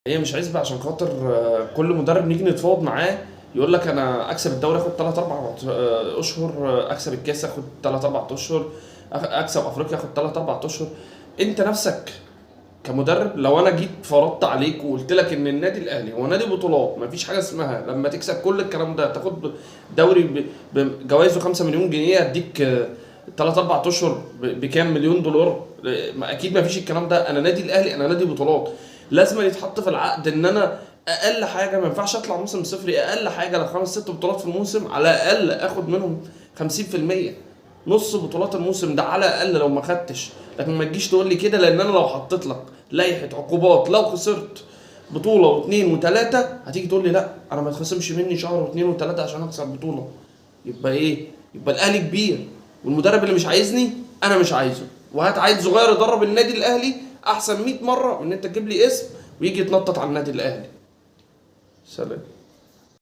هي مش عزبة عشان خاطر كل مدرب نيجي نتفاوض معاه يقول لك انا اكسب الدوري اخد 3 4 اشهر، اكسب الكاس اخد 3 4 اشهر، اكسب افريقيا اخد 3 4 اشهر. انت نفسك كمدرب لو انا جيت فرضت عليك وقلت لك ان النادي الاهلي هو نادي بطولات، مفيش حاجه اسمها لما تكسب كل الكلام ده تاخد دوري بجوائزه 5 مليون جنيه اديك 3 4 اشهر بكام مليون دولار. اكيد مفيش الكلام ده. انا نادي الاهلي، انا نادي بطولات. لازم يتحط في العقد ان انا اقل حاجه ما ينفعش اطلع موسم صفري. اقل حاجه لو 5 6 بطولات في الموسم على الاقل اخد منهم 50%، نص بطولات الموسم ده على الاقل لو ما خدتش. لكن ما تجيش تقول لي كده، لان انا لو حطيت لك لائحه عقوبات لو خسرت بطوله واثنين وثلاثه هتيجي تقول لي لا انا ما يتخصمش مني شهر واثنين وثلاثه عشان اكسب بطوله. يبقى ايه؟ يبقى الاهلي كبير، والمدرب اللي مش عايزني انا مش عايزه. وهات عيل صغير يدرب النادي الاهلي احسن 100 مره من ان انت تجيب لي اسم ويجي يتنطط على النادي الاهلي. سلام.